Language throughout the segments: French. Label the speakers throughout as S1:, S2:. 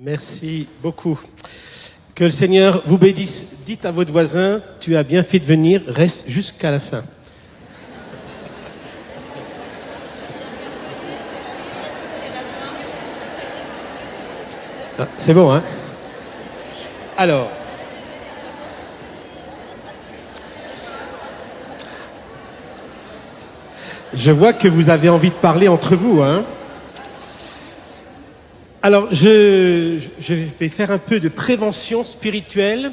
S1: Merci beaucoup. Que le Seigneur vous bénisse. Dites à votre voisin, tu as bien fait de venir, reste jusqu'à la fin. Ah, c'est bon, hein? Alors, je vois que vous avez envie de parler entre vous, hein? Alors, je vais faire un peu de prévention spirituelle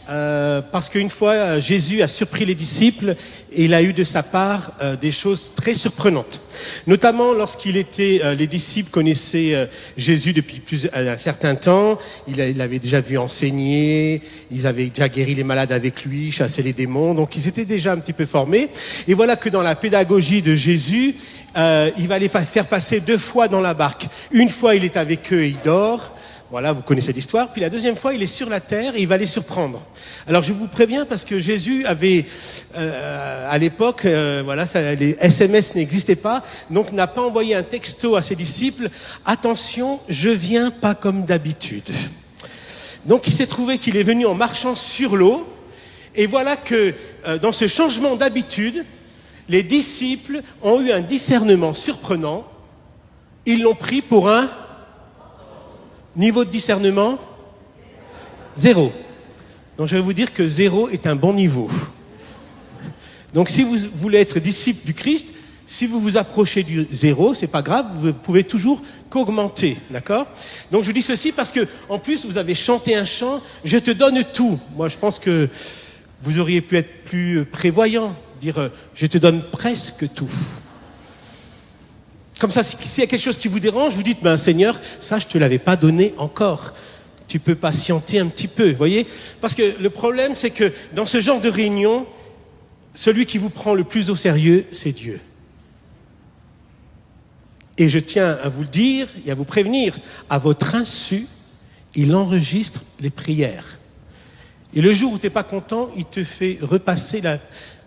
S1: parce qu'une fois, Jésus a surpris les disciples et il a eu de sa part des choses très surprenantes. Notamment lorsqu'il était, les disciples connaissaient Jésus depuis un certain temps, il l'avait déjà vu enseigner, ils avaient déjà guéri les malades avec lui, chassé les démons, donc ils étaient déjà un petit peu formés. Et voilà que dans la pédagogie de Jésus, il va les faire passer 2 fois dans la barque. Une fois, il est avec eux et il dort. Voilà, vous connaissez l'histoire. Puis la deuxième fois, il est sur la terre et il va les surprendre. Alors je vous préviens parce que Jésus avait, à l'époque, les SMS n'existaient pas, donc n'a pas envoyé un texto à ses disciples. Attention, je viens pas comme d'habitude. Donc il s'est trouvé qu'il est venu en marchant sur l'eau. Et voilà que dans ce changement d'habitude, les disciples ont eu un discernement surprenant. Ils l'ont pris pour un niveau de discernement 0. Donc je vais vous dire que 0 est un bon niveau. Donc si vous voulez être disciple du Christ, si vous vous approchez du 0, c'est pas grave, vous pouvez toujours qu'augmenter, d'accord? Donc je vous dis ceci parce que en plus vous avez chanté un chant, je te donne tout. Moi je pense que vous auriez pu être plus prévoyant, dire je te donne presque tout. Comme ça, s'il y a quelque chose qui vous dérange, vous dites, Seigneur, ça, je ne te l'avais pas donné encore. Tu peux patienter un petit peu, vous voyez? Parce que le problème, c'est que dans ce genre de réunion, celui qui vous prend le plus au sérieux, c'est Dieu. Et je tiens à vous le dire et à vous prévenir, à votre insu, il enregistre les prières. Et le jour où tu n'es pas content, il te fait repasser la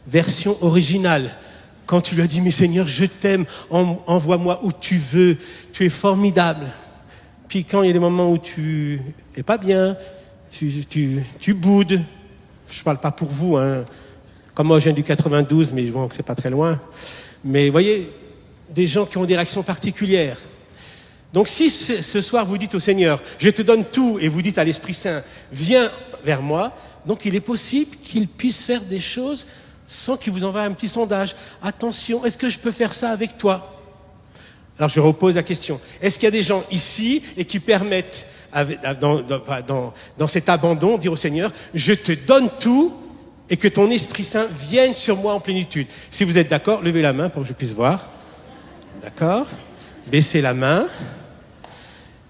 S1: version originale. Quand tu lui as dit, mais Seigneur, je t'aime, envoie-moi où tu veux, tu es formidable. Puis quand il y a des moments où tu n'es pas bien, tu boudes. Je ne parle pas pour vous, hein. Comme moi, je viens du 92, mais bon, c'est pas très loin. Mais vous voyez, des gens qui ont des réactions particulières. Donc si ce soir vous dites au Seigneur, je te donne tout, et vous dites à l'Esprit Saint, viens vers moi, donc il est possible qu'il puisse faire des choses sans qu'il vous envoie un petit sondage. Attention, est-ce que je peux faire ça avec toi? Alors je repose la question. Est-ce qu'il y a des gens ici et qui permettent, dans cet abandon, dire au Seigneur, je te donne tout et que ton Esprit Saint vienne sur moi en plénitude? Si vous êtes d'accord, levez la main pour que je puisse voir. D'accord? Baissez la main.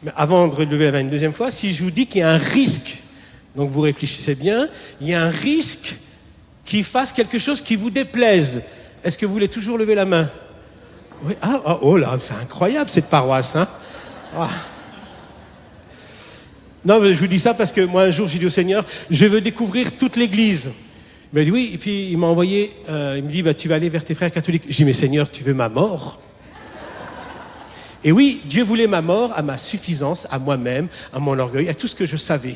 S1: Mais avant de lever la main une deuxième fois, si je vous dis qu'il y a un risque, donc vous réfléchissez bien, il y a un risque qu'il fasse quelque chose qui vous déplaise. Est-ce que vous voulez toujours lever la main? Oui. Oh là, c'est incroyable cette paroisse, hein? Ah. Non, mais je vous dis ça parce que moi un jour j'ai dit au Seigneur, je veux découvrir toute l'Église. Il m'a dit oui, et puis il m'a envoyé, il me dit tu vas aller vers tes frères catholiques. J'ai dit mais Seigneur, tu veux ma mort? Et oui, Dieu voulait ma mort à ma suffisance, à moi-même, à mon orgueil, à tout ce que je savais.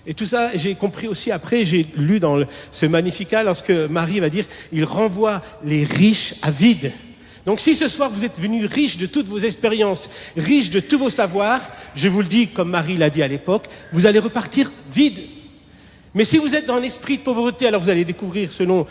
S1: Et tout ça, j'ai compris aussi après, j'ai lu dans ce Magnificat, lorsque Marie va dire, il renvoie les riches à vide. Donc si ce soir vous êtes venus riches de toutes vos expériences, riches de tous vos savoirs, je vous le dis comme Marie l'a dit à l'époque, vous allez repartir vide. Mais si vous êtes dans l'esprit de pauvreté, alors vous allez découvrir, selon,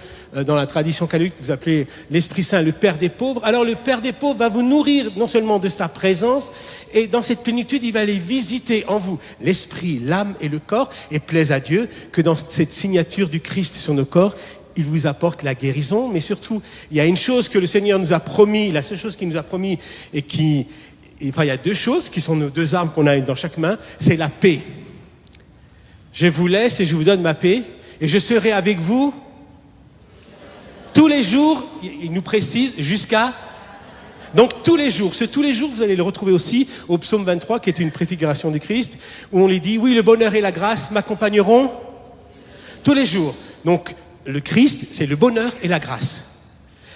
S1: dans la tradition catholique, vous appelez l'Esprit Saint le Père des pauvres. Alors le Père des pauvres va vous nourrir non seulement de sa présence, et dans cette plénitude, il va aller visiter en vous l'esprit, l'âme et le corps, et plaise à Dieu que dans cette signature du Christ sur nos corps, il vous apporte la guérison. Mais surtout, il y a une chose que le Seigneur nous a promis, la seule chose qu'il nous a promis, il y a 2 choses qui sont nos 2 armes qu'on a dans chaque main, c'est la paix. Je vous laisse et je vous donne ma paix, et je serai avec vous tous les jours, il nous précise, jusqu'à... Donc tous les jours, vous allez le retrouver aussi au psaume 23, qui est une préfiguration du Christ, où on lui dit, oui, le bonheur et la grâce m'accompagneront tous les jours. Donc le Christ, c'est le bonheur et la grâce.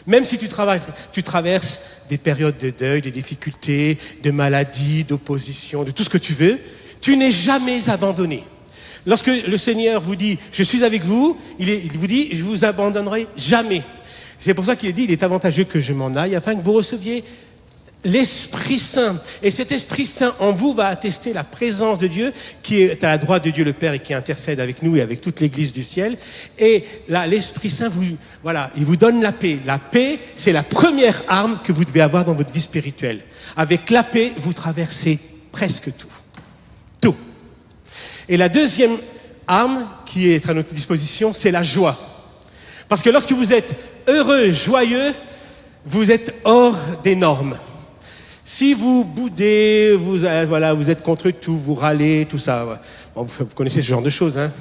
S1: Même si tu traverses des périodes de deuil, de difficultés, de maladies, d'opposition, de tout ce que tu veux, Tu n'es jamais abandonné. Lorsque le Seigneur vous dit « Je suis avec vous », il vous dit « Je vous abandonnerai jamais ». C'est pour ça qu'il dit « Il est avantageux que je m'en aille afin que vous receviez l'Esprit Saint. » Et cet Esprit Saint en vous va attester la présence de Dieu qui est à la droite de Dieu le Père et qui intercède avec nous et avec toute l'Église du ciel. Et là, l'Esprit Saint, il vous donne la paix. La paix, c'est la première arme que vous devez avoir dans votre vie spirituelle. Avec la paix, vous traversez presque tout. Tout. Et la deuxième arme qui est à notre disposition, c'est la joie. Parce que lorsque vous êtes heureux, joyeux, vous êtes hors des normes. Si vous boudez, vous êtes contre tout, vous râlez, tout ça. Bon, vous connaissez ce genre de choses, hein.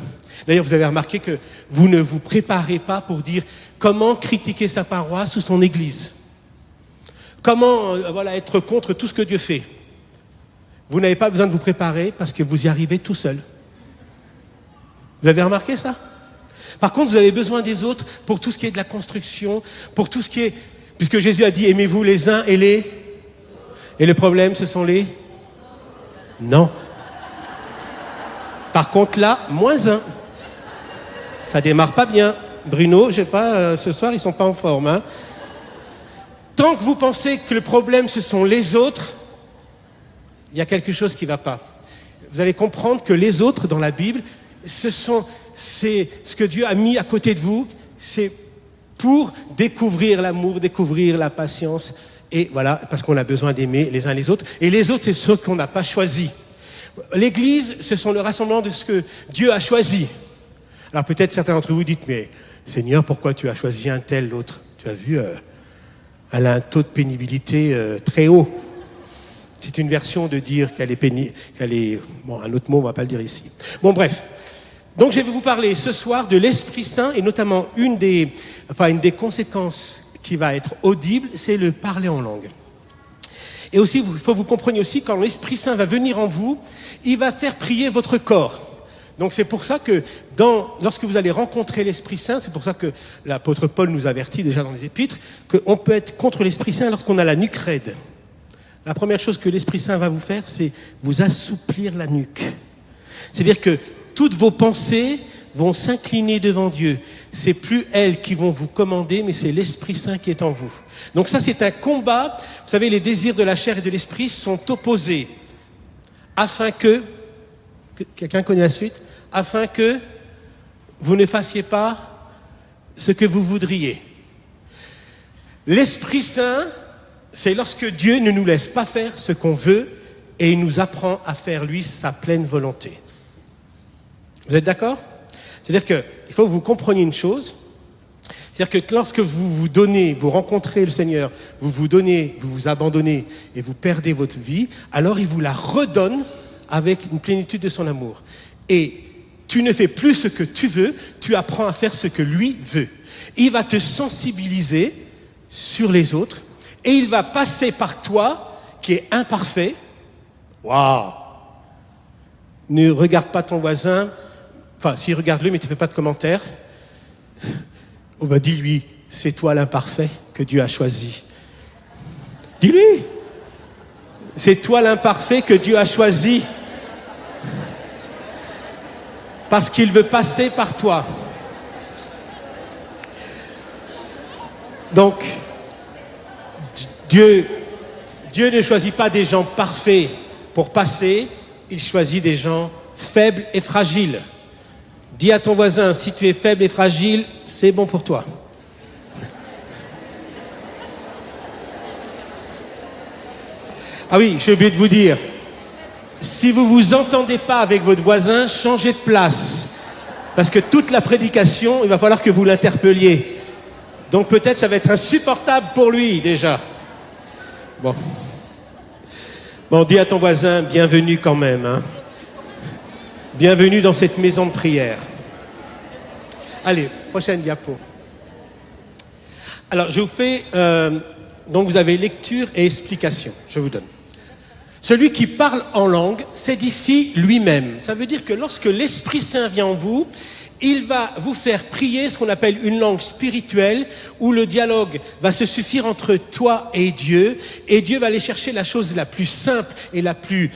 S1: D'ailleurs, vous avez remarqué que vous ne vous préparez pas pour dire comment critiquer sa paroisse ou son église. Comment être contre tout ce que Dieu fait. Vous n'avez pas besoin de vous préparer parce que vous y arrivez tout seul. Vous avez remarqué ça? Par contre, vous avez besoin des autres pour tout ce qui est de la construction, pour tout ce qui est... Puisque Jésus a dit, aimez-vous les uns et les... Et le problème, ce sont les... Non. Par contre, là, -1. Ça démarre pas bien. Bruno, je sais pas, ce soir, ils sont pas en forme, hein. Tant que vous pensez que le problème, ce sont les autres, il y a quelque chose qui ne va pas. Vous allez comprendre que les autres, dans la Bible, c'est ce que Dieu a mis à côté de vous, c'est pour découvrir l'amour, découvrir la patience, et voilà, parce qu'on a besoin d'aimer les uns les autres. Et les autres, c'est ceux qu'on n'a pas choisis. L'Église, ce sont le rassemblement de ce que Dieu a choisi. Alors peut-être certains d'entre vous dites, mais Seigneur, pourquoi tu as choisi un tel, l'autre? Tu as vu, elle a un taux de pénibilité très haut. C'est une version de dire qu'elle est pénible, bon, un autre mot, on ne va pas le dire ici. Bon, bref. Donc, je vais vous parler ce soir de l'Esprit Saint, et notamment une des conséquences qui va être audible, c'est le parler en langue. Et aussi, il faut que vous compreniez aussi, quand l'Esprit Saint va venir en vous, il va faire prier votre corps. Donc, c'est pour ça que, lorsque vous allez rencontrer l'Esprit Saint, c'est pour ça que l'apôtre Paul nous avertit déjà dans les Épîtres, qu'on peut être contre l'Esprit Saint lorsqu'on a la nuque raide. La première chose que l'Esprit Saint va vous faire, c'est vous assouplir la nuque. C'est-à-dire que toutes vos pensées vont s'incliner devant Dieu. C'est plus elles qui vont vous commander, mais c'est l'Esprit Saint qui est en vous. Donc ça, c'est un combat. Vous savez, les désirs de la chair et de l'esprit sont opposés. Afin que quelqu'un connaît la suite? Afin que vous ne fassiez pas ce que vous voudriez. L'Esprit Saint, c'est lorsque Dieu ne nous laisse pas faire ce qu'on veut et il nous apprend à faire, lui, sa pleine volonté. Vous êtes d'accord? C'est-à-dire qu'il faut que vous compreniez une chose. C'est-à-dire que lorsque vous rencontrez le Seigneur, vous vous abandonnez et vous perdez votre vie, alors il vous la redonne avec une plénitude de son amour. Et tu ne fais plus ce que tu veux, tu apprends à faire ce que lui veut. Il va te sensibiliser sur les autres et il va passer par toi qui est imparfait. Waouh! Ne regarde pas ton voisin. Enfin, si regarde-le, mais tu ne fais pas de commentaires. Oh ben dis-lui, c'est toi l'imparfait que Dieu a choisi. Dis-lui, c'est toi l'imparfait que Dieu a choisi. Parce qu'il veut passer par toi. Donc, Dieu ne choisit pas des gens parfaits pour passer, il choisit des gens faibles et fragiles. Dis à ton voisin, si tu es faible et fragile, c'est bon pour toi. Ah oui, j'ai oublié de vous dire, si vous ne vous entendez pas avec votre voisin, changez de place. Parce que toute la prédication, il va falloir que vous l'interpelliez. Donc peut-être ça va être insupportable pour lui déjà. Bon, dis à ton voisin, bienvenue quand même, hein. Bienvenue dans cette maison de prière. Allez, prochaine diapo. Alors, je vous fais... donc, vous avez lecture et explication. Je vous donne. Celui qui parle en langue s'édifie lui-même. Ça veut dire que lorsque l'Esprit Saint vient en vous, Il va vous faire prier ce qu'on appelle une langue spirituelle, où le dialogue va se suffire entre toi et Dieu va aller chercher la chose la plus simple et la plus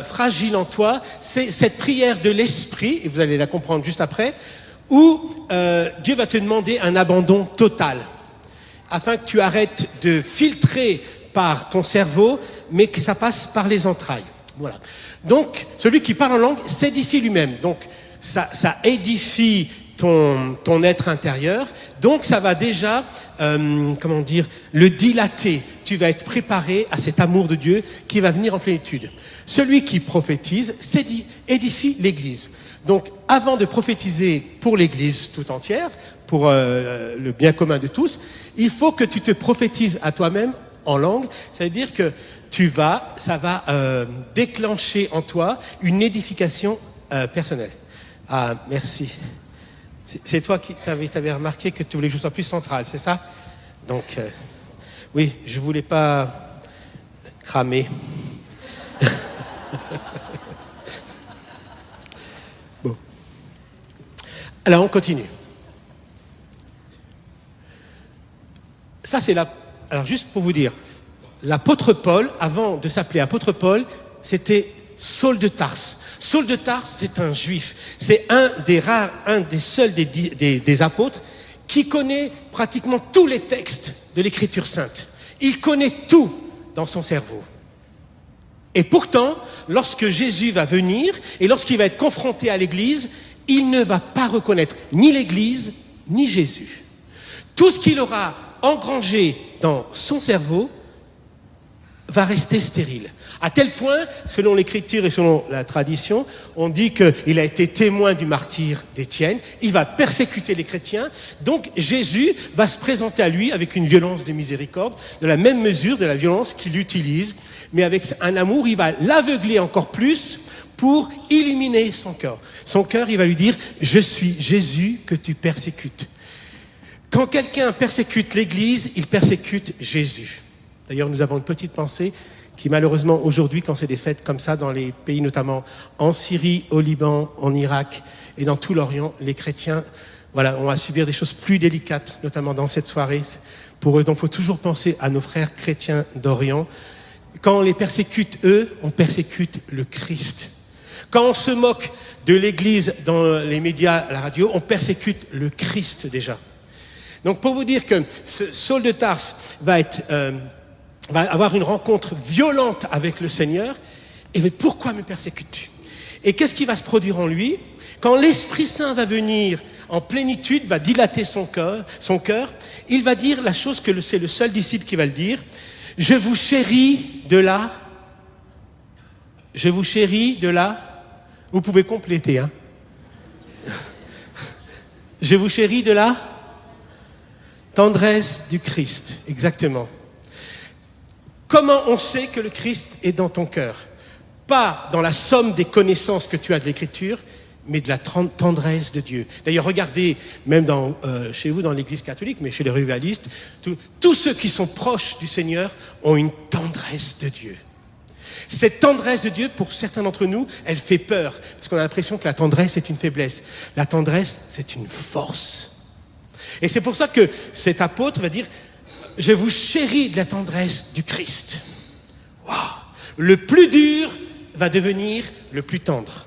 S1: fragile en toi. C'est cette prière de l'esprit, et vous allez la comprendre juste après, où Dieu va te demander un abandon total, afin que tu arrêtes de filtrer par ton cerveau, mais que ça passe par les entrailles. Voilà. Donc, celui qui parle en langue s'édifie lui-même. Donc, ça édifie ton être intérieur. Donc, ça va déjà, le dilater. Tu vas être préparé à cet amour de Dieu qui va venir en plénitude. Celui qui prophétise édifie l'Église. Donc, avant de prophétiser pour l'Église tout entière, pour le bien commun de tous, il faut que tu te prophétises à toi-même en langue. Ça veut dire que ça va déclencher en toi une édification personnelle. Ah, merci. C'est toi qui t'avais remarqué que tu voulais que je sois plus central, c'est ça? Donc, oui, je voulais pas cramer. Bon. Alors, on continue. Ça, c'est la... Alors, juste pour vous dire, l'apôtre Paul, avant de s'appeler apôtre Paul, c'était Saul de Tarse. Saul de Tarse, c'est un juif. C'est un des seuls des apôtres qui connaît pratiquement tous les textes de l'Écriture sainte. Il connaît tout dans son cerveau. Et pourtant, lorsque Jésus va venir et lorsqu'il va être confronté à l'Église, il ne va pas reconnaître ni l'Église, ni Jésus. Tout ce qu'il aura engrangé dans son cerveau va rester stérile. À tel point, selon l'Écriture et selon la tradition, on dit qu'il a été témoin du martyre d'Étienne, il va persécuter les chrétiens, donc Jésus va se présenter à lui avec une violence de miséricorde, de la même mesure de la violence qu'il utilise, mais avec un amour, il va l'aveugler encore plus pour illuminer son cœur. Son cœur, il va lui dire « Je suis Jésus que tu persécutes ». Quand quelqu'un persécute l'Église, il persécute Jésus. D'ailleurs, nous avons une petite pensée qui malheureusement aujourd'hui, quand c'est des fêtes comme ça dans les pays notamment en Syrie, au Liban, en Irak et dans tout l'Orient, les chrétiens ont à subir des choses plus délicates, notamment dans cette soirée pour eux. Donc il faut toujours penser à nos frères chrétiens d'Orient. Quand on les persécute eux, on persécute le Christ. Quand on se moque de l'Église dans les médias, à la radio, on persécute le Christ déjà. Donc pour vous dire que Saul de Tarse va avoir une rencontre violente avec le Seigneur, et mais pourquoi me persécutes-tu? Et qu'est-ce qui va se produire en lui? Quand l'Esprit Saint va venir en plénitude, va dilater son cœur, il va dire la chose que c'est le seul disciple qui va le dire, je vous chéris de là, vous pouvez compléter, hein. Je vous chéris de la tendresse du Christ, exactement. Comment on sait que le Christ est dans ton cœur? Pas dans la somme des connaissances que tu as de l'Écriture, mais de la tendresse de Dieu. D'ailleurs, regardez, même chez vous, dans l'Église catholique, mais chez les revivalistes, tous ceux qui sont proches du Seigneur ont une tendresse de Dieu. Cette tendresse de Dieu, pour certains d'entre nous, elle fait peur, parce qu'on a l'impression que la tendresse est une faiblesse. La tendresse, c'est une force. Et c'est pour ça que cet apôtre va dire... Je vous chéris de la tendresse du Christ. Wow. Le plus dur va devenir le plus tendre.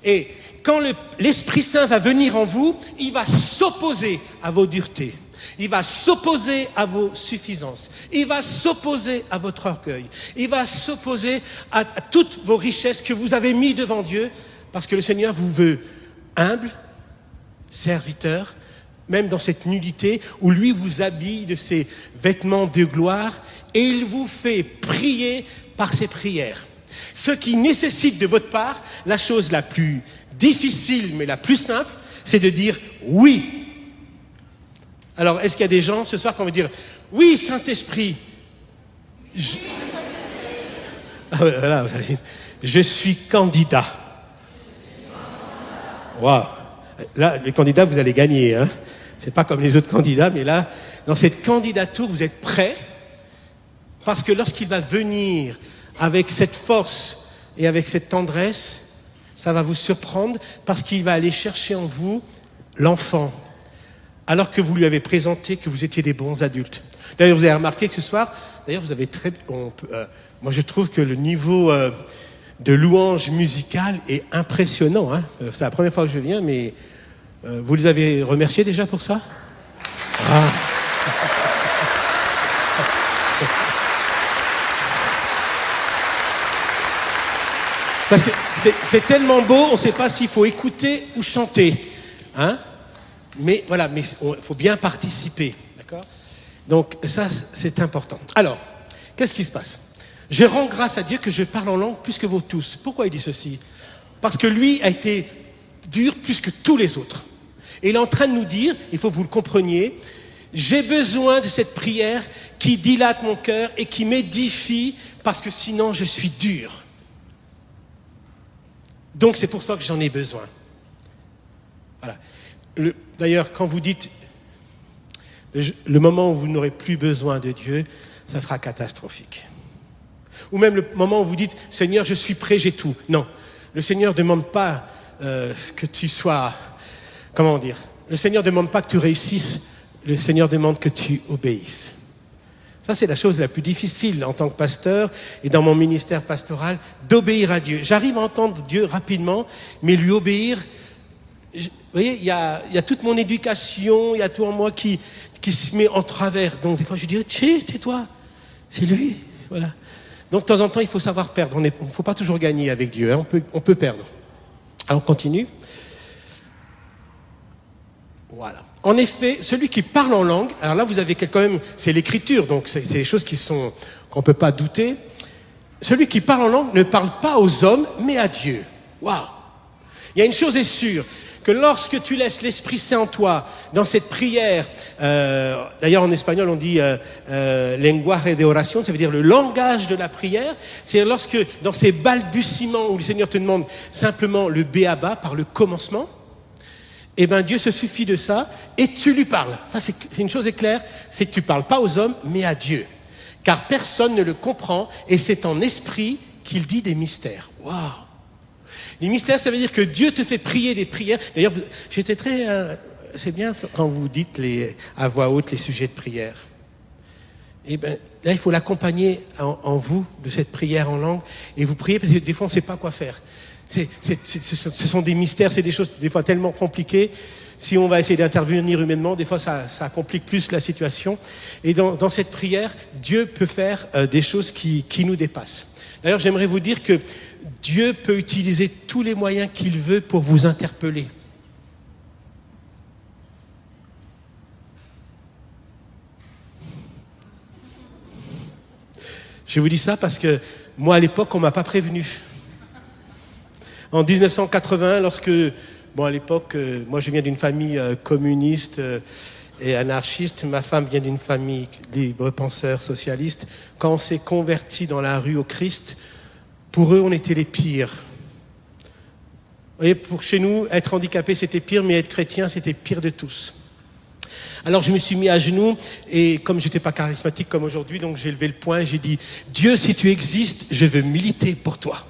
S1: Et quand l'Esprit Saint va venir en vous, il va s'opposer à vos duretés. Il va s'opposer à vos suffisances. Il va s'opposer à votre orgueil. Il va s'opposer à toutes vos richesses que vous avez mises devant Dieu, parce que le Seigneur vous veut humble, serviteur, même dans cette nudité, où lui vous habille de ses vêtements de gloire, et il vous fait prier par ses prières. Ce qui nécessite de votre part, la chose la plus difficile, mais la plus simple, c'est de dire oui. Alors, est-ce qu'il y a des gens ce soir qui vont dire oui, Saint-Esprit, voilà, je suis candidat. Waouh. Là, les candidats, vous allez gagner, hein. C'est pas comme les autres candidats, mais là, dans cette candidature, vous êtes prêts, parce que lorsqu'il va venir avec cette force et avec cette tendresse, Ça va vous surprendre parce qu'il va aller chercher en vous l'enfant, alors que vous lui avez présenté que vous étiez des bons adultes. D'ailleurs, vous avez remarqué que ce soir, vous avez moi je trouve que le niveau de louange musicale est impressionnant. Hein. C'est la première fois que je viens, mais vous les avez remerciés déjà pour ça? Ah. Parce que c'est tellement beau, on ne sait pas s'il faut écouter ou chanter. Hein? Mais voilà, il faut bien participer. D'accord? Donc ça, c'est important. Alors, qu'est-ce qui se passe? Je rends grâce à Dieu que je parle en langue plus que vous tous. Pourquoi il dit ceci? Parce que lui a été dur plus que tous les autres. Et il est en train de nous dire, il faut que vous le compreniez, j'ai besoin de cette prière qui dilate mon cœur et qui m'édifie parce que sinon je suis dur. Donc c'est pour ça que j'en ai besoin. Voilà. D'ailleurs, quand vous dites le moment où vous n'aurez plus besoin de Dieu, ça sera catastrophique. Ou même le moment où vous dites « Seigneur, je suis prêt, j'ai tout ». Non, le Seigneur ne demande pas que tu sois... Comment dire? Le Seigneur ne demande pas que tu réussisses, le Seigneur demande que tu obéisses. Ça, c'est la chose la plus difficile en tant que pasteur et dans mon ministère pastoral, d'obéir à Dieu. J'arrive à entendre Dieu rapidement, mais lui obéir... Vous voyez, il y a toute mon éducation, il y a tout en moi qui se met en travers. Donc des fois, je dis « tais-toi, c'est lui. » Voilà. Donc de temps en temps, il faut savoir perdre. Il ne faut pas toujours gagner avec Dieu, hein. On peut perdre. Alors on continue. Voilà. En effet, celui qui parle en langue, alors là vous avez quand même, c'est l'écriture, donc c'est des choses qu'on ne peut pas douter. Celui qui parle en langue ne parle pas aux hommes, mais à Dieu. Waouh! Il y a une chose est sûre, que lorsque tu laisses l'Esprit Saint en toi, dans cette prière, d'ailleurs en espagnol on dit lenguaje de oración, ça veut dire le langage de la prière, c'est lorsque dans ces balbutiements où le Seigneur te demande simplement le béaba par le commencement, eh bien Dieu se suffit de ça et tu lui parles. Ça c'est une chose est claire, c'est que tu ne parles pas aux hommes mais à Dieu. Car personne ne le comprend et c'est en esprit qu'il dit des mystères. Waouh! Les mystères, ça veut dire que Dieu te fait prier des prières. D'ailleurs, j'étais très... c'est bien quand vous dites à voix haute les sujets de prière. Et bien, là, il faut l'accompagner en vous de cette prière en langue et vous priez parce que des fois, on ne sait pas quoi faire. Ce sont des mystères, c'est des choses des fois tellement compliquées. Si on va essayer d'intervenir humainement, des fois, ça complique plus la situation. Et dans cette prière, Dieu peut faire des choses qui nous dépassent. D'ailleurs, j'aimerais vous dire que Dieu peut utiliser tous les moyens qu'il veut pour vous interpeller. Je vous dis ça parce que moi, à l'époque, on ne m'a pas prévenu. En 1980, à l'époque, moi je viens d'une famille communiste et anarchiste, ma femme vient d'une famille libre penseur socialiste. Quand on s'est convertis dans la rue au Christ, pour eux, on était les pires. Vous voyez, pour chez nous, être handicapé, c'était pire, mais être chrétien, c'était pire de tous. Alors je me suis mis à genoux, et comme je n'étais pas charismatique comme aujourd'hui, donc j'ai levé le poing et j'ai dit « Dieu, si tu existes, je veux militer pour toi. »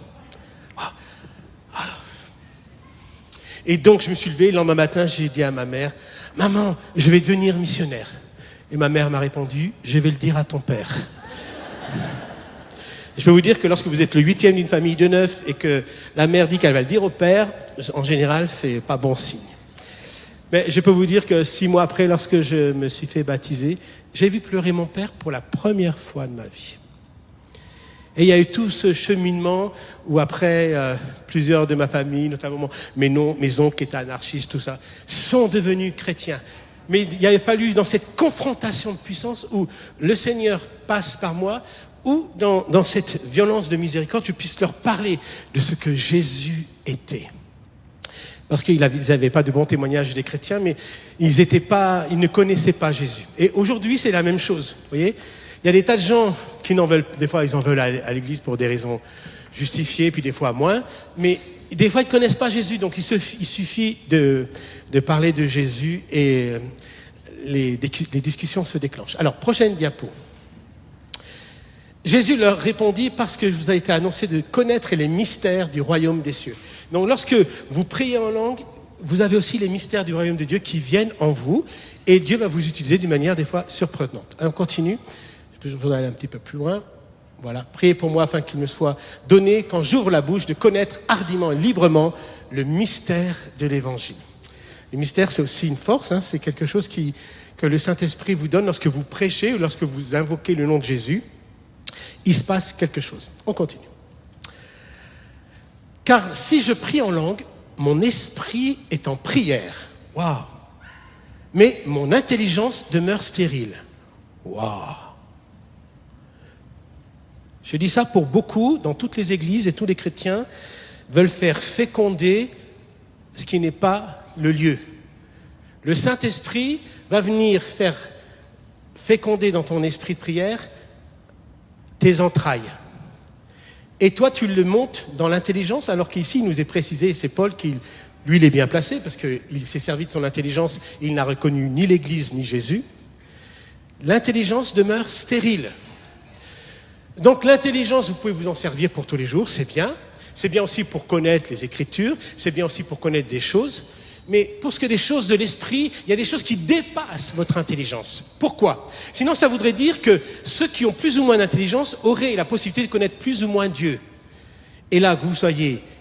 S1: Et donc je me suis levé, le lendemain matin, j'ai dit à ma mère « Maman, je vais devenir missionnaire. » Et ma mère m'a répondu « Je vais le dire à ton père. » Je peux vous dire que lorsque vous êtes le 8e d'une famille de 9 et que la mère dit qu'elle va le dire au père, en général, c'est pas bon signe. Mais je peux vous dire que 6 mois après, lorsque je me suis fait baptiser, j'ai vu pleurer mon père pour la première fois de ma vie. Et il y a eu tout ce cheminement où après, plusieurs de ma famille, notamment mes oncles qui étaient anarchistes, tout ça, sont devenus chrétiens. Mais il a fallu dans cette confrontation de puissance où le Seigneur passe par moi, où dans cette violence de miséricorde, je puisse leur parler de ce que Jésus était. Parce qu'ils n'avaient pas de bons témoignages des chrétiens, mais ils ne connaissaient pas Jésus. Et aujourd'hui, c'est la même chose. Vous voyez, il y a des tas de gens qui n'en veulent, des fois ils en veulent à l'église pour des raisons justifiées, puis des fois moins, mais des fois ils ne connaissent pas Jésus, donc il suffit de parler de Jésus et les discussions se déclenchent. Alors, prochaine diapo. Jésus leur répondit, parce que je vous a été annoncé de connaître les mystères du royaume des cieux. Donc lorsque vous priez en langue, vous avez aussi les mystères du royaume de Dieu qui viennent en vous, et Dieu va vous utiliser d'une manière des fois surprenante. On continue, je vais aller un petit peu plus loin. Voilà, priez pour moi afin qu'il me soit donné, quand j'ouvre la bouche, de connaître hardiment et librement le mystère de l'évangile. Le mystère, c'est aussi une force, c'est quelque chose que le Saint-Esprit vous donne lorsque vous prêchez ou lorsque vous invoquez le nom de Jésus. Il se passe quelque chose. On continue. Car si je prie en langue, mon esprit est en prière. Waouh! Mais mon intelligence demeure stérile. Waouh! Je dis ça pour beaucoup, dans toutes les églises et tous les chrétiens veulent faire féconder ce qui n'est pas le lieu. Le Saint-Esprit va venir faire féconder dans ton esprit de prière tes entrailles. Et toi, tu le montes dans l'intelligence, alors qu'ici, il nous est précisé, c'est Paul qui, lui, il est bien placé, parce qu'il s'est servi de son intelligence, il n'a reconnu ni l'Église ni Jésus. L'intelligence demeure stérile. Donc l'intelligence, vous pouvez vous en servir pour tous les jours, c'est bien. C'est bien aussi pour connaître les Écritures, c'est bien aussi pour connaître des choses. Mais pour ce qui est des choses de l'esprit, il y a des choses qui dépassent votre intelligence. Pourquoi? Sinon, ça voudrait dire que ceux qui ont plus ou moins d'intelligence auraient la possibilité de connaître plus ou moins Dieu. Et là,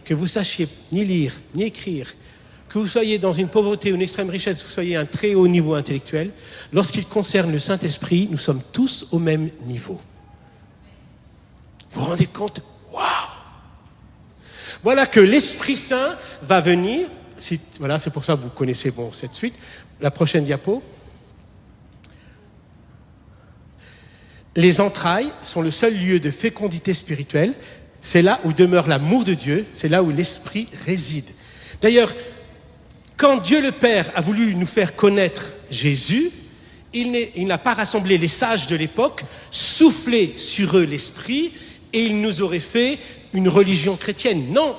S1: que vous sachiez ni lire, ni écrire, que vous soyez dans une pauvreté ou une extrême richesse, que vous soyez à un très haut niveau intellectuel, lorsqu'il concerne le Saint-Esprit, nous sommes tous au même niveau. Vous vous rendez compte? Waouh! Voilà que l'Esprit Saint va venir. Voilà, c'est pour ça que vous connaissez cette suite. La prochaine diapo. Les entrailles sont le seul lieu de fécondité spirituelle. C'est là où demeure l'amour de Dieu. C'est là où l'Esprit réside. D'ailleurs, quand Dieu le Père a voulu nous faire connaître Jésus, il n'a pas rassemblé les sages de l'époque, soufflé sur eux l'Esprit, et il nous aurait fait une religion chrétienne. Non!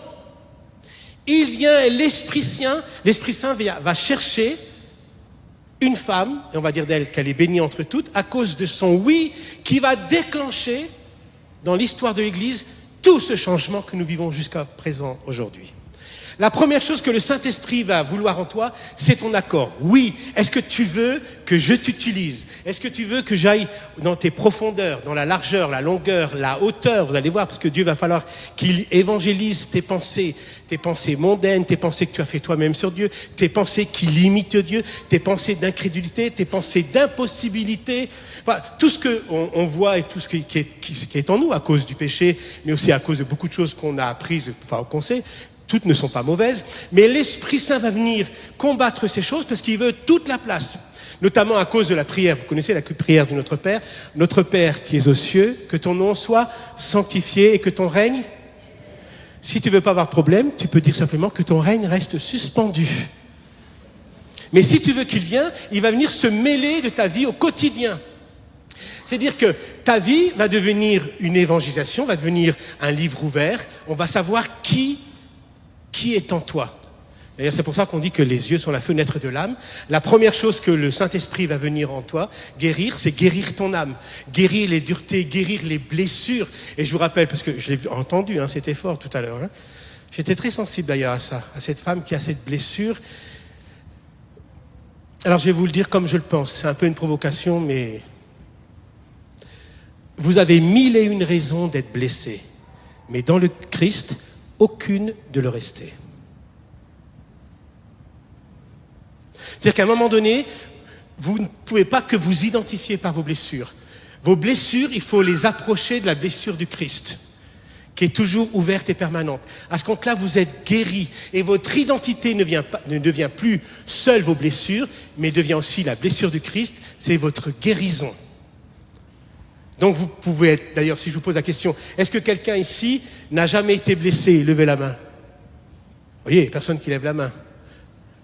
S1: Il vient et l'Esprit Saint va chercher une femme, et on va dire d'elle qu'elle est bénie entre toutes, à cause de son oui, qui va déclencher dans l'histoire de l'Église tout ce changement que nous vivons jusqu'à présent aujourd'hui. La première chose que le Saint-Esprit va vouloir en toi, c'est ton accord. Oui, est-ce que tu veux que je t'utilise? Est-ce que tu veux que j'aille dans tes profondeurs, dans la largeur, la longueur, la hauteur? Vous allez voir, parce que Dieu va falloir qu'il évangélise tes pensées mondaines, tes pensées que tu as fait toi-même sur Dieu, tes pensées qui limitent Dieu, tes pensées d'incrédulité, tes pensées d'impossibilité. Enfin, tout ce qu'on voit et tout ce qui est en nous à cause du péché, mais aussi à cause de beaucoup de choses qu'on a apprises, qu'on sait. Toutes ne sont pas mauvaises, mais l'Esprit Saint va venir combattre ces choses parce qu'il veut toute la place, notamment à cause de la prière. Vous connaissez la prière de notre Père qui es aux cieux, que ton nom soit sanctifié et que ton règne. Si tu ne veux pas avoir de problème, tu peux dire simplement que ton règne reste suspendu. Mais si tu veux qu'il vienne, il va venir se mêler de ta vie au quotidien. C'est-à-dire que ta vie va devenir une évangélisation, va devenir un livre ouvert. On va savoir qui est en toi. D'ailleurs, c'est pour ça qu'on dit que les yeux sont la fenêtre de l'âme. La première chose que le Saint-Esprit va venir en toi, guérir, c'est guérir ton âme. Guérir les duretés, guérir les blessures. Et je vous rappelle, parce que je l'ai entendu, c'était fort tout à l'heure. J'étais très sensible d'ailleurs à ça, à cette femme qui a cette blessure. Alors je vais vous le dire comme je le pense. C'est un peu une provocation, mais vous avez 1001 raisons d'être blessé. Mais dans le Christ, aucune de le rester. C'est-à-dire qu'à un moment donné, vous ne pouvez pas que vous identifier par vos blessures. Vos blessures, il faut les approcher de la blessure du Christ, qui est toujours ouverte et permanente. À ce compte-là, vous êtes guéri. Et votre identité ne devient plus seule vos blessures, mais devient aussi la blessure du Christ, c'est votre guérison. Donc vous pouvez être, d'ailleurs si je vous pose la question, est-ce que quelqu'un ici n'a jamais été blessé? Levez la main. Vous voyez, il n'y a personne qui lève la main.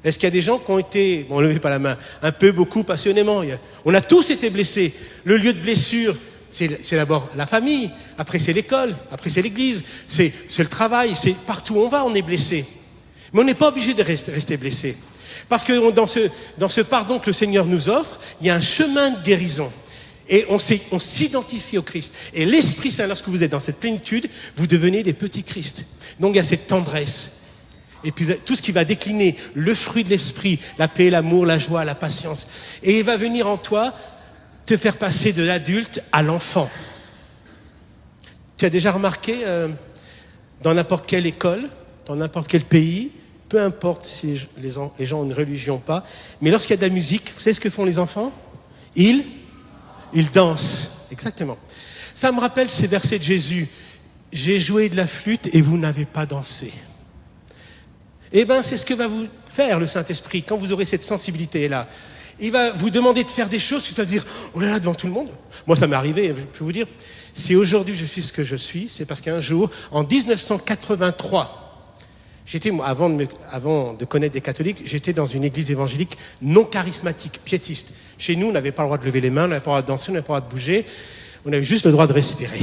S1: Est-ce qu'il y a des gens qui ont été, bon, levez pas la main, un peu, beaucoup, passionnément? On a tous été blessés. Le lieu de blessure, c'est d'abord la famille, après c'est l'école, après c'est l'église, c'est le travail, c'est partout où on va, on est blessé. Mais on n'est pas obligé de rester blessé. Parce que dans ce pardon que le Seigneur nous offre, il y a un chemin de guérison. Et on s'identifie au Christ. Et l'Esprit Saint, lorsque vous êtes dans cette plénitude, vous devenez des petits Christ. Donc il y a cette tendresse. Et puis tout ce qui va décliner, le fruit de l'Esprit, la paix, l'amour, la joie, la patience. Et il va venir en toi te faire passer de l'adulte à l'enfant. Tu as déjà remarqué, dans n'importe quelle école, dans n'importe quel pays, peu importe si les gens ont une religion ou pas, mais lorsqu'il y a de la musique, vous savez ce que font les enfants ? Ils dansent. Exactement. Ça me rappelle ces versets de Jésus. J'ai joué de la flûte et vous n'avez pas dansé. Eh bien, c'est ce que va vous faire le Saint-Esprit quand vous aurez cette sensibilité-là. Il va vous demander de faire des choses, c'est-à-dire, oh là là, devant tout le monde. Moi, ça m'est arrivé, je peux vous dire, si aujourd'hui je suis ce que je suis, c'est parce qu'un jour, en 1983, avant de connaître des catholiques, j'étais dans une église évangélique non charismatique, piétiste. Chez nous, on n'avait pas le droit de lever les mains, on n'avait pas le droit de danser, on n'avait pas le droit de bouger, on avait juste le droit de respirer.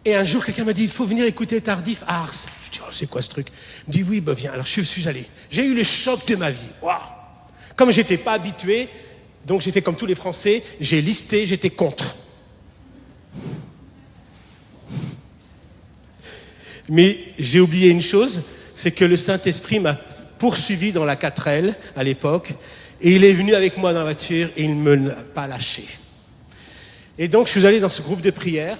S1: Et un jour, quelqu'un m'a dit, il faut venir écouter Tardif à Ars. Je dis, oh, c'est quoi ce truc ? Il me dit, oui, viens. Alors je suis allé. J'ai eu le choc de ma vie. Waouh ! Comme je n'étais pas habitué, donc j'ai fait comme tous les Français, j'ai listé, j'étais contre. Mais j'ai oublié une chose, c'est que le Saint-Esprit m'a poursuivi dans la 4L à l'époque, et il est venu avec moi dans la voiture et il ne me l'a pas lâché. Et donc je suis allé dans ce groupe de prière,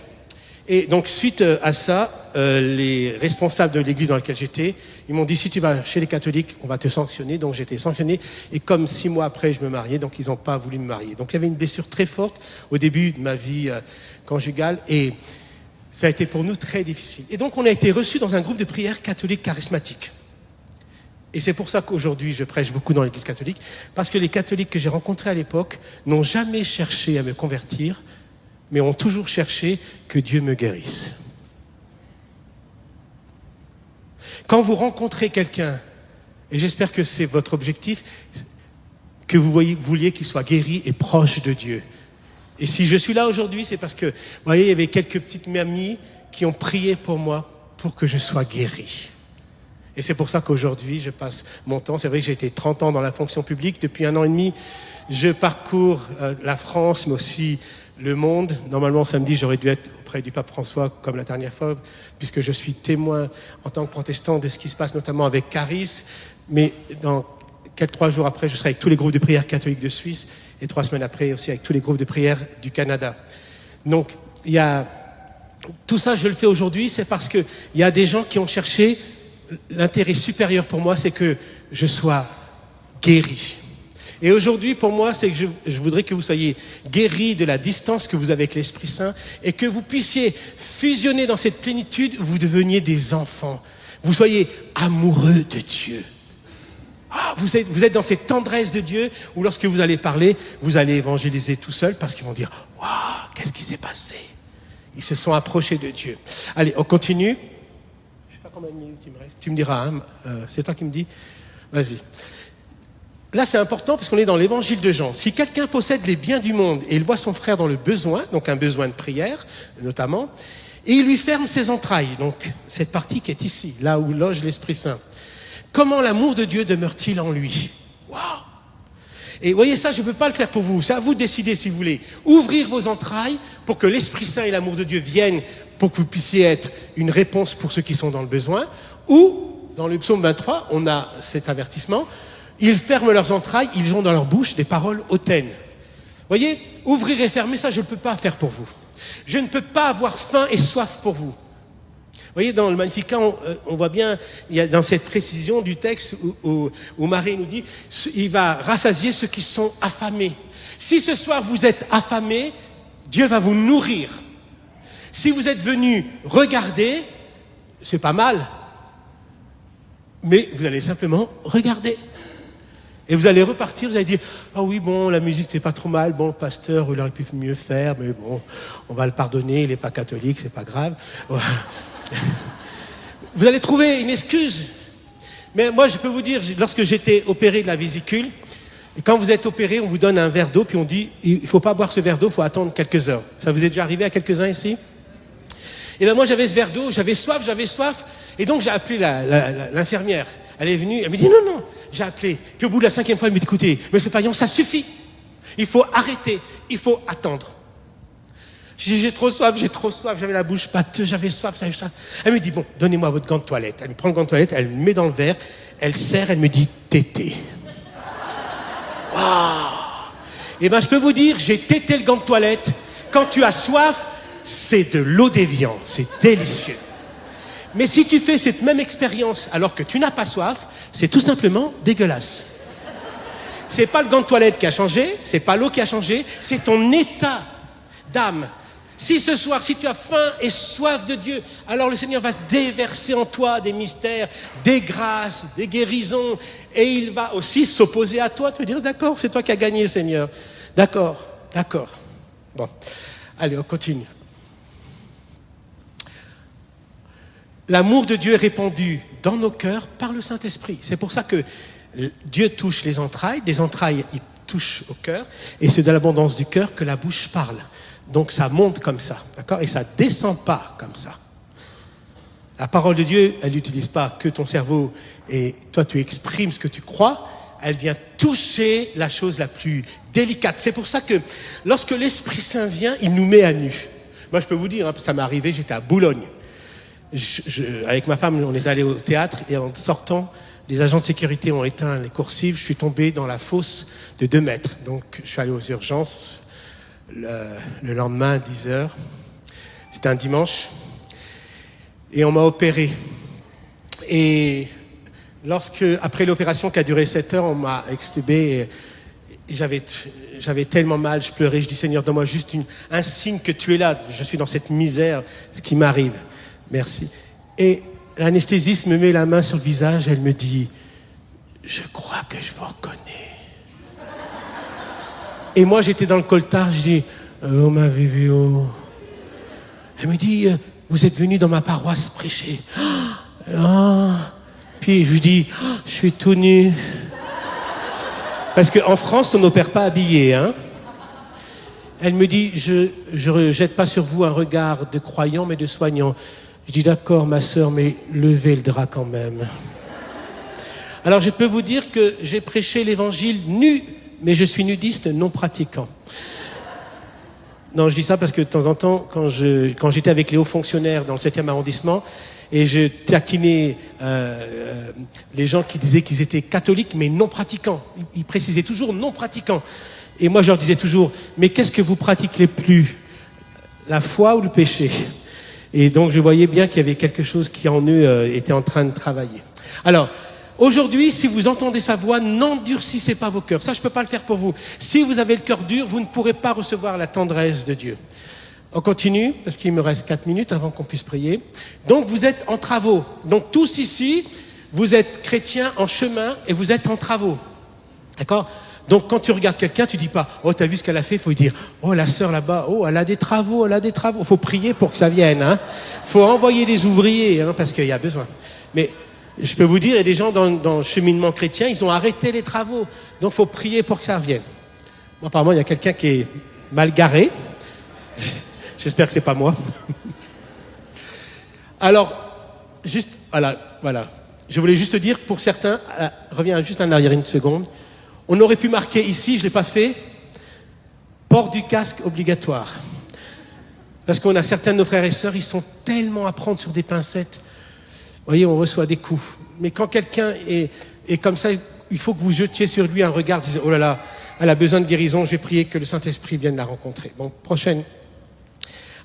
S1: et donc suite à ça, les responsables de l'église dans laquelle j'étais, ils m'ont dit si tu vas chez les catholiques, on va te sanctionner. Donc j'étais sanctionné, et comme 6 mois après je me mariais, donc ils n'ont pas voulu me marier. Donc il y avait une blessure très forte au début de ma vie conjugale, et ça a été pour nous très difficile. Et donc on a été reçus dans un groupe de prière catholique charismatique. Et c'est pour ça qu'aujourd'hui je prêche beaucoup dans l'église catholique, parce que les catholiques que j'ai rencontrés à l'époque n'ont jamais cherché à me convertir, mais ont toujours cherché que Dieu me guérisse. Quand vous rencontrez quelqu'un, et j'espère que c'est votre objectif, que vous vouliez qu'il soit guéri et proche de Dieu. Et si je suis là aujourd'hui, c'est parce que, vous voyez, il y avait quelques petites mamies qui ont prié pour moi pour que je sois guéri. Et c'est pour ça qu'aujourd'hui, je passe mon temps. C'est vrai que j'ai été 30 ans dans la fonction publique. Depuis 1 an et demi, je parcours la France, mais aussi le monde. Normalement, samedi, j'aurais dû être auprès du pape François, comme la dernière fois, puisque je suis témoin en tant que protestant de ce qui se passe, notamment avec Caris. Mais dans 3 jours après, je serai avec tous les groupes de prière catholiques de Suisse, et 3 semaines après aussi avec tous les groupes de prière du Canada. Donc, tout ça, je le fais aujourd'hui, c'est parce qu'il y a des gens qui ont cherché l'intérêt supérieur pour moi, c'est que je sois guéri. Et aujourd'hui, pour moi, c'est que je voudrais que vous soyez guéris de la distance que vous avez avec l'Esprit Saint et que vous puissiez fusionner dans cette plénitude, vous deveniez des enfants. Vous soyez amoureux de Dieu. Vous êtes dans cette tendresse de Dieu où lorsque vous allez parler, vous allez évangéliser tout seul parce qu'ils vont dire « Waouh, qu'est-ce qui s'est passé ?» Ils se sont approchés de Dieu. Allez, on continue. Je ne sais pas combien de minutes il me reste. Tu me diras, hein, c'est toi qui me dis. Vas-y. Là, c'est important parce qu'on est dans l'évangile de Jean. Si quelqu'un possède les biens du monde et il voit son frère dans le besoin, donc un besoin de prière notamment, et il lui ferme ses entrailles, donc cette partie qui est ici, là où loge l'Esprit Saint, comment l'amour de Dieu demeure-t-il en lui ? Waouh ! Et vous voyez ça, je ne peux pas le faire pour vous. C'est à vous de décider si vous voulez. Ouvrir vos entrailles pour que l'Esprit Saint et l'amour de Dieu viennent pour que vous puissiez être une réponse pour ceux qui sont dans le besoin. Ou, dans le psaume 23, on a cet avertissement. Ils ferment leurs entrailles, ils ont dans leur bouche des paroles hautaines. Vous voyez, ouvrir et fermer, ça, je ne peux pas faire pour vous. Je ne peux pas avoir faim et soif pour vous. Vous voyez, dans le Magnificat, on voit bien, il y a dans cette précision du texte où Marie nous dit, il va rassasier ceux qui sont affamés. Si ce soir vous êtes affamés, Dieu va vous nourrir. Si vous êtes venus regarder, c'est pas mal, mais vous allez simplement regarder. Et vous allez repartir, vous allez dire, ah oui, bon, la musique c'est pas trop mal, bon, le pasteur, il aurait pu mieux faire, mais bon, on va le pardonner, il n'est pas catholique, c'est pas grave. Vous allez trouver une excuse. Mais moi, je peux vous dire, lorsque j'étais opéré de la vésicule, et quand vous êtes opéré, on vous donne un verre d'eau, puis on dit, il ne faut pas boire ce verre d'eau, il faut attendre quelques heures. Ça vous est déjà arrivé à quelques-uns ici ? Et bien moi, j'avais ce verre d'eau, j'avais soif, et donc j'ai appelé l'infirmière. Elle est venue, elle me dit, non, j'ai appelé. Puis au bout de la 5e fois, elle me dit, écoutez, monsieur Paillon, ça suffit. Il faut arrêter, il faut attendre. Je dis, j'ai trop soif, j'avais la bouche pâteuse, j'avais soif, ça. Elle me dit, bon, donnez-moi votre gant de toilette. Elle me prend le gant de toilette, elle me met dans le verre, elle serre, elle me dit, tété. Waouh! Eh bien, je peux vous dire, j'ai tété le gant de toilette. Quand tu as soif, c'est de l'eau d'évian, c'est délicieux. Mais si tu fais cette même expérience alors que tu n'as pas soif, c'est tout simplement dégueulasse. C'est pas le gant de toilette qui a changé, c'est pas l'eau qui a changé, c'est ton état d'âme. Si ce soir, si tu as faim et soif de Dieu, alors le Seigneur va déverser en toi des mystères, des grâces, des guérisons, et il va aussi s'opposer à toi, te dire, d'accord, c'est toi qui as gagné, Seigneur. D'accord. Bon, allez, on continue. L'amour de Dieu est répandu dans nos cœurs par le Saint-Esprit. C'est pour ça que Dieu touche les entrailles, des entrailles, il touche au cœur, et c'est de l'abondance du cœur que la bouche parle. Donc ça monte comme ça, d'accord? Et ça ne descend pas comme ça. La parole de Dieu, elle n'utilise pas que ton cerveau et toi tu exprimes ce que tu crois, elle vient toucher la chose la plus délicate. C'est pour ça que lorsque l'Esprit Saint vient, il nous met à nu. Moi je peux vous dire, ça m'est arrivé, j'étais à Boulogne. Avec ma femme, on est allé au théâtre et en sortant, les agents de sécurité ont éteint les coursives, je suis tombé dans la fosse de 2 mètres. Donc je suis allé aux urgences. Le lendemain à 10h, c'était un dimanche, et on m'a opéré. Et après l'opération qui a duré 7 heures, on m'a extubé, et j'avais tellement mal, je pleurais, je dis Seigneur, donne-moi juste un signe que tu es là, je suis dans cette misère, ce qui m'arrive, merci. Et l'anesthésiste me met la main sur le visage, elle me dit, je crois que je vous reconnais. Et moi, j'étais dans le coltard, je dis, vous m'avez vu où? Elle me dit, vous êtes venu dans ma paroisse prêcher. Puis je lui dis, je suis tout nu. Parce qu'en France, on n'opère pas habillé, hein. Elle me dit, je ne jette pas sur vous un regard de croyant, mais de soignant. Je dis, d'accord, ma sœur, mais levez le drap quand même. Alors, je peux vous dire que j'ai prêché l'évangile nu, mais je suis nudiste non pratiquant. Non, je dis ça parce que de temps en temps, quand j'étais avec les hauts fonctionnaires dans le 7e arrondissement, et je taquinais les gens qui disaient qu'ils étaient catholiques, mais non pratiquants. Ils précisaient toujours non pratiquants. Et moi, je leur disais toujours, mais qu'est-ce que vous pratiquez plus? La foi ou le péché? Et donc, je voyais bien qu'il y avait quelque chose qui en eux était en train de travailler. Alors, aujourd'hui, si vous entendez sa voix, n'endurcissez pas vos cœurs. Ça, je ne peux pas le faire pour vous. Si vous avez le cœur dur, vous ne pourrez pas recevoir la tendresse de Dieu. On continue, parce qu'il me reste 4 minutes avant qu'on puisse prier. Donc, vous êtes en travaux. Donc, tous ici, vous êtes chrétiens en chemin et vous êtes en travaux. D'accord? Donc, quand tu regardes quelqu'un, tu dis pas, oh, t'as vu ce qu'elle a fait? Il faut lui dire, oh, la sœur là-bas, oh, elle a des travaux, Il faut prier pour que ça vienne, hein. Il faut envoyer des ouvriers, hein, parce qu'il y a besoin. Mais je peux vous dire, il y a des gens dans le cheminement chrétien, ils ont arrêté les travaux. Donc, il faut prier pour que ça revienne. Bon, apparemment, il y a quelqu'un qui est mal garé. J'espère que c'est pas moi. Alors, juste, voilà. Je voulais juste dire, pour certains, reviens juste en arrière une seconde. On aurait pu marquer ici, je ne l'ai pas fait, port du casque obligatoire. Parce qu'on a certains de nos frères et sœurs, ils sont tellement à prendre sur des pincettes. Vous voyez, on reçoit des coups. Mais quand quelqu'un est comme ça, il faut que vous jetiez sur lui un regard, disant, oh là là, elle a besoin de guérison, je vais prier que le Saint-Esprit vienne la rencontrer. Bon, prochaine.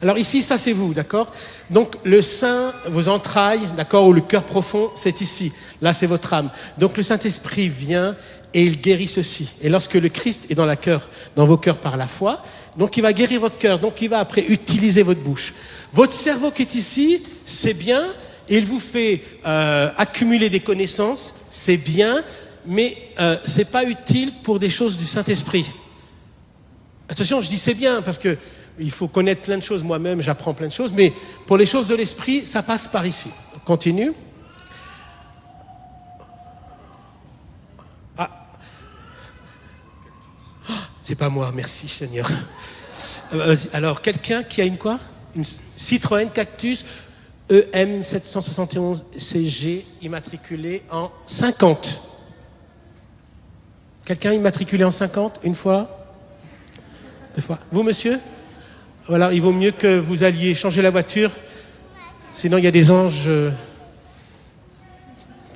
S1: Alors ici, ça c'est vous, d'accord? Donc le sein, vos entrailles, d'accord, ou le cœur profond, c'est ici. Là, c'est votre âme. Donc le Saint-Esprit vient et il guérit ceci. Et lorsque le Christ est dans vos cœurs par la foi, donc il va guérir votre cœur. Donc il va après utiliser votre bouche. Votre cerveau qui est ici, c'est bien. Et il vous fait accumuler des connaissances, c'est bien, mais c'est pas utile pour des choses du Saint-Esprit. Attention, je dis c'est bien parce que il faut connaître plein de choses. Moi-même, j'apprends plein de choses, mais pour les choses de l'Esprit, ça passe par ici. On continue. C'est pas moi, merci Seigneur. Alors, quelqu'un qui a une quoi? Une Citroën Cactus EM 771 CG immatriculé en 50. Quelqu'un immatriculé en 50, une fois? Des fois. Vous, monsieur? Voilà, il vaut mieux que vous alliez changer la voiture. Sinon, il y a des anges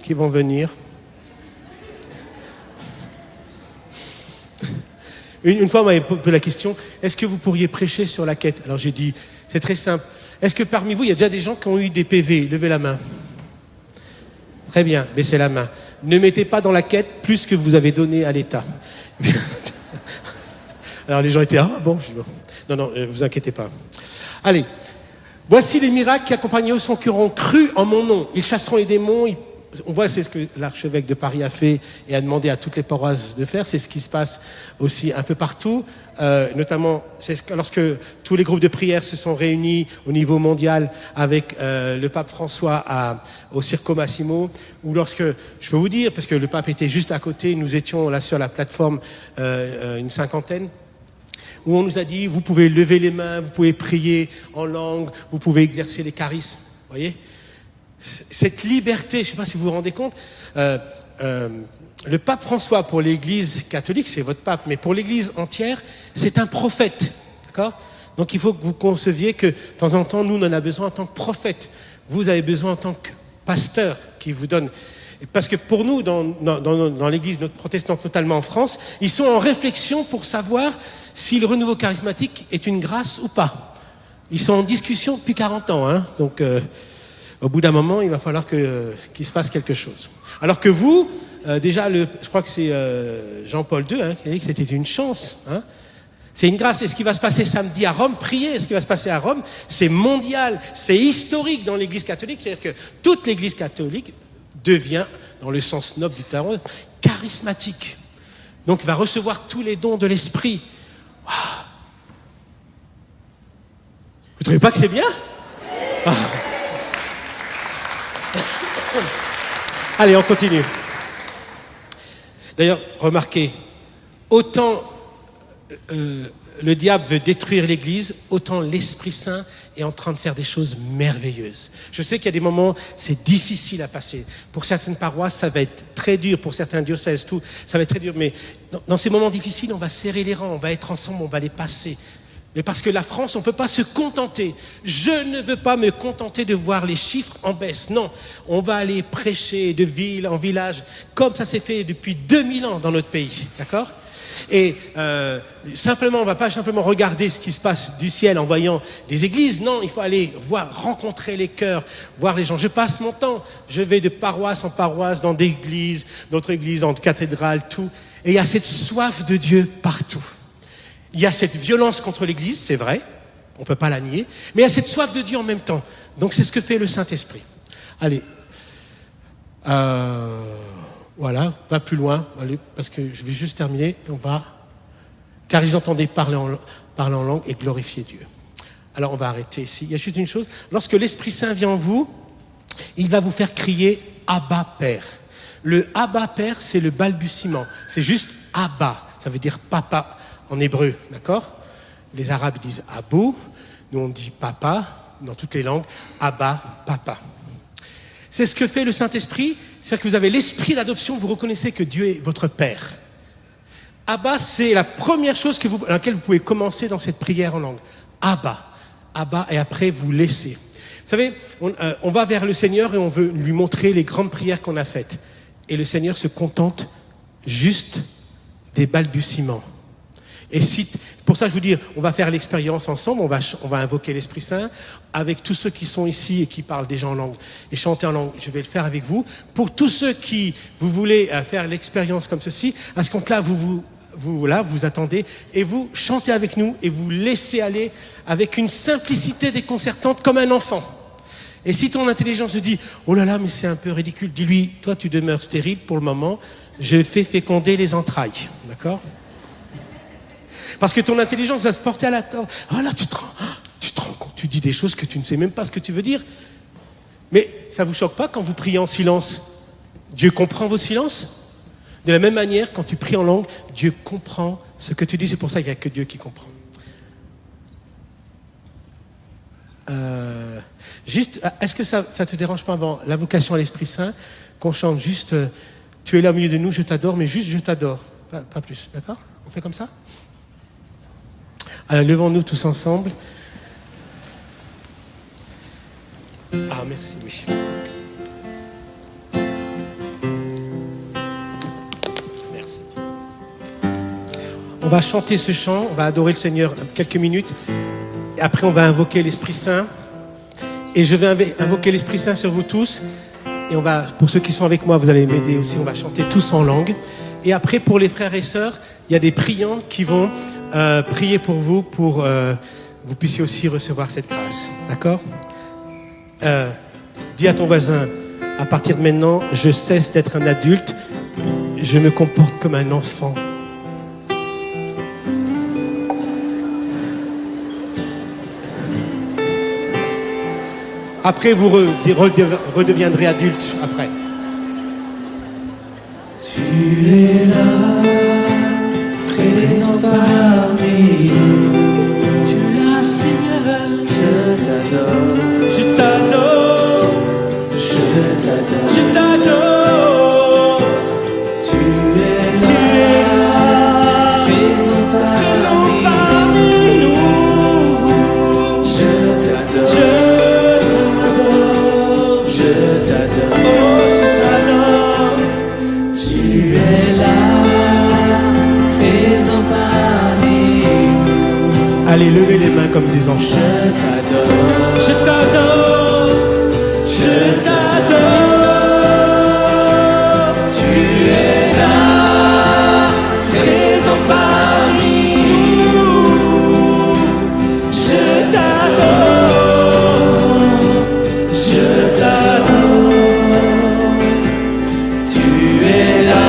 S1: qui vont venir. Une fois, on m'avait posé la question, est-ce que vous pourriez prêcher sur la quête? Alors j'ai dit, c'est très simple. Est-ce que parmi vous, il y a déjà des gens qui ont eu des PV? Levez la main. Très bien, baissez la main. Ne mettez pas dans la quête plus que vous avez donné à l'État. Alors les gens étaient, ah bon, je dis, bon. Non, vous inquiétez pas. Allez, voici les miracles qui accompagneront ceux qui auront cru en mon nom. Ils chasseront les démons, on voit, c'est ce que l'archevêque de Paris a fait et a demandé à toutes les paroisses de faire. C'est ce qui se passe aussi un peu partout. Notamment, lorsque tous les groupes de prière se sont réunis au niveau mondial avec le pape François au Circo Massimo, ou lorsque, je peux vous dire, parce que le pape était juste à côté, nous étions là sur la plateforme une cinquantaine, où on nous a dit, vous pouvez lever les mains, vous pouvez prier en langue, vous pouvez exercer les charismes. Vous voyez ? Cette liberté, je ne sais pas si vous vous rendez compte, le pape François, pour l'Église catholique, c'est votre pape, mais pour l'Église entière, c'est un prophète. D'accord ? Donc il faut que vous conceviez que de temps en temps, nous, on en a besoin en tant que prophète. Vous avez besoin en tant que pasteur qui vous donne. Parce que pour nous, dans l'Église notre protestante, notamment en France, ils sont en réflexion pour savoir si le renouveau charismatique est une grâce ou pas. Ils sont en discussion depuis 40 ans. Hein, donc au bout d'un moment, il va falloir qu'il se passe quelque chose. Alors que vous, déjà, je crois que c'est Jean-Paul II qui a dit que c'était une chance. Hein. C'est une grâce. Et ce qui va se passer samedi à Rome, priez, ce qui va se passer à Rome, c'est mondial, c'est historique dans l'Église catholique. C'est-à-dire que toute l'Église catholique devient, dans le sens noble du terme, charismatique. Donc il va recevoir tous les dons de l'Esprit. Wow. Vous ne trouvez pas que c'est bien? Ah. Allez, on continue. D'ailleurs, remarquez, autant le diable veut détruire l'Église, autant l'Esprit Saint est en train de faire des choses merveilleuses. Je sais qu'il y a des moments, c'est difficile à passer. Pour certaines paroisses, ça va être très dur. Pour certains diocèses, tout, ça va être très dur. Mais dans ces moments difficiles, on va serrer les rangs, on va être ensemble, on va les passer. Mais parce que la France, on ne peut pas se contenter. Je ne veux pas me contenter de voir les chiffres en baisse. Non, on va aller prêcher de ville en village, comme ça s'est fait depuis 2000 ans dans notre pays. D'accord ? Et simplement, on ne va pas simplement regarder ce qui se passe du ciel en voyant des églises. Non, il faut aller voir, rencontrer les cœurs, voir les gens. Je passe mon temps, je vais de paroisse en paroisse, dans des églises, d'autres églises, dans des cathédrales, tout. Et il y a cette soif de Dieu partout. Il y a cette violence contre l'Église, c'est vrai, on ne peut pas la nier, mais il y a cette soif de Dieu en même temps. Donc c'est ce que fait le Saint-Esprit. Allez, voilà, va plus loin, allez, parce que je vais juste terminer, on va... Car ils entendaient parler en langue et glorifier Dieu. Alors on va arrêter ici. Il y a juste une chose, lorsque l'Esprit Saint vient en vous, il va vous faire crier « Abba Père ». Le « Abba Père », c'est le balbutiement, c'est juste « Abba », ça veut dire « papa ». En hébreu, d'accord? Les Arabes disent Abou, nous on dit papa, dans toutes les langues, Abba, papa. C'est ce que fait le Saint-Esprit, c'est-à-dire que vous avez l'esprit d'adoption, vous reconnaissez que Dieu est votre Père. Abba, c'est la première chose dans laquelle vous pouvez commencer dans cette prière en langue. Abba, Abba, et après vous laissez. Vous savez, on va vers le Seigneur et on veut lui montrer les grandes prières qu'on a faites. Et le Seigneur se contente juste des balbutiements. Et pour ça, je vous dis, on va faire l'expérience ensemble, on va invoquer l'Esprit Saint avec tous ceux qui sont ici et qui parlent déjà en langue et chanter en langue. Je vais le faire avec vous. Pour tous ceux qui, vous voulez faire l'expérience comme ceci, à ce compte-là, vous attendez et vous chantez avec nous et vous laissez aller avec une simplicité déconcertante comme un enfant. Et si ton intelligence se dit, oh là là, mais c'est un peu ridicule, dis-lui, toi tu demeures stérile pour le moment, je fais féconder les entrailles. D'accord ? Parce que ton intelligence va se porter à la table. Ah là, tu te rends compte, tu dis des choses que tu ne sais même pas ce que tu veux dire. Mais ça ne vous choque pas quand vous priez en silence? Dieu comprend vos silences? De la même manière, quand tu pries en langue, Dieu comprend ce que tu dis. C'est pour ça qu'il n'y a que Dieu qui comprend. Juste, est-ce que ça ne te dérange pas avant l'invocation à l'Esprit Saint qu'on chante juste tu es là au milieu de nous, je t'adore, mais juste je t'adore. Pas plus, d'accord? On fait comme ça? Alors, levons-nous tous ensemble. Ah, merci, oui. Merci. On va chanter ce chant, on va adorer le Seigneur quelques minutes. Et après, on va invoquer l'Esprit Saint. Et je vais invoquer l'Esprit Saint sur vous tous. Et on va, pour ceux qui sont avec moi, vous allez m'aider aussi. On va chanter tous en langue. Et après, pour les frères et sœurs, il y a des priants qui vont prier pour vous, pour vous puissiez aussi recevoir cette grâce. D'accord ? Dis à ton voisin, à partir de maintenant, je cesse d'être un adulte. Je me comporte comme un enfant. Après, vous redeviendrez adulte après.
S2: Tu es là, présent parmi nous.
S1: Tu es là, Seigneur.
S2: Je t'adore,
S1: Je t'adore.
S2: je t'adore.
S1: Je t'adore.
S2: Tu es là, présent parmi
S1: nous.
S2: Je t'adore, je t'adore.
S1: Oh, je t'adore.
S2: Tu es là, présent parmi nous.
S1: Allez, levez les mains comme des enfants.
S2: Je t'adore,
S1: Je t'adore. Je t'adore.
S2: tu es là, présent parmi nous. Je t'adore, je t'adore. Tu es là,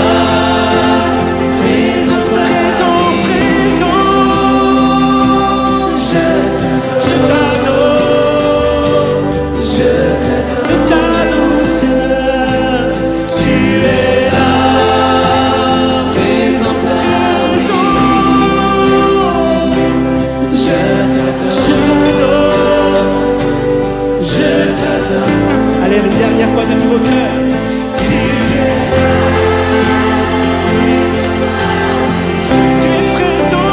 S2: présent parmi nous. Je t'adore, je t'adore, Seigneur. Tu es là, présent parmi nous. Je t'adore, je t'adore.
S1: Allez, une dernière fois de tout vos cœurs. Tu es présent.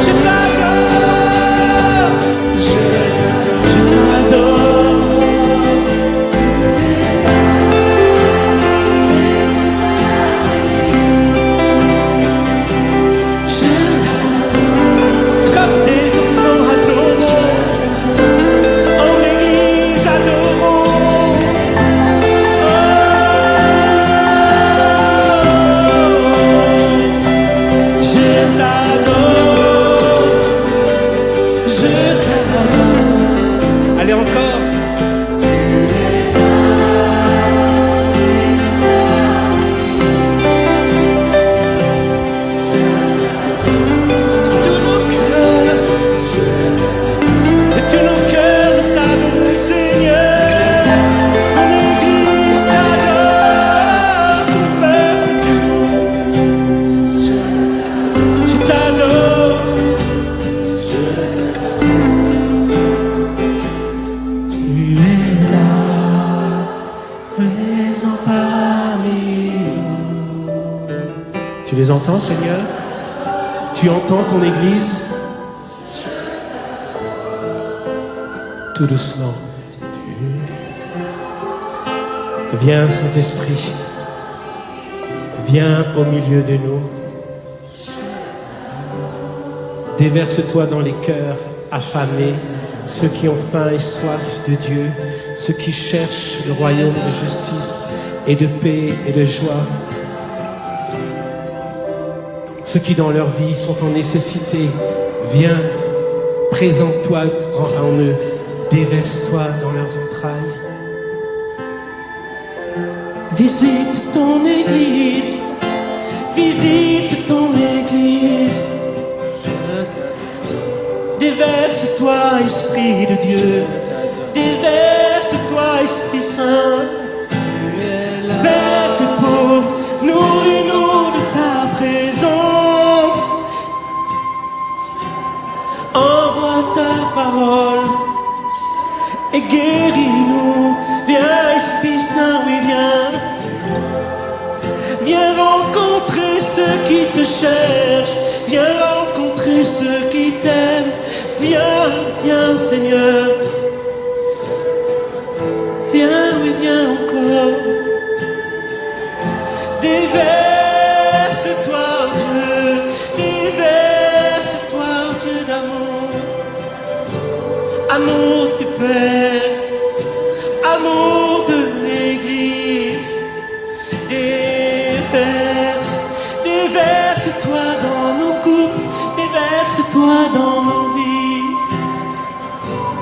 S1: Je t'adore. Je t'adore. Comme des enfants adorants, en église adorons. Je t'adore, je t'adore. Allez encore. Tous nos cœurs, tous nos cœurs nous t'adorons, Seigneur. Ton église t'adore, ton peuple je t'adore.
S2: Tu es là, présent parmi nous.
S1: Tu les entends, Seigneur? Tu entends ton église? Tout doucement. Viens, Saint-Esprit. Viens au milieu de nous. Déverse-toi dans les cœurs affamés, ceux qui ont faim et soif de Dieu, ceux qui cherchent le royaume de justice et de paix et de joie. Ceux qui dans leur vie sont en nécessité, viens, présente-toi en eux, déverse-toi dans leurs entrailles. Visite ton église, visite ton église. Déverse-toi, Esprit de Dieu, déverse-toi, Esprit Saint. Vers tes pauvres, nourris-nous de ta présence. Envoie ta parole et guéris-nous. Viens, Esprit Saint, oui, viens. Viens rencontrer ceux qui te cherchent. Viens rencontrer viens Seigneur. Viens, oui, viens encore. Déverse-toi, oh Dieu. Déverse-toi, oh Dieu d'amour. Amour du Père. Amour de l'Église. Déverse-toi dans nos couples. Déverse-toi dans nos vies.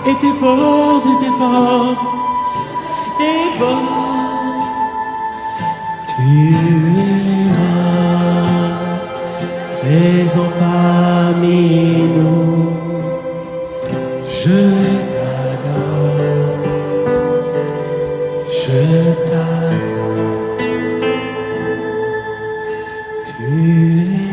S1: Et déborde, déborde. Tu es là, présent parmi nous. Je t'adore, je t'adore. Tu es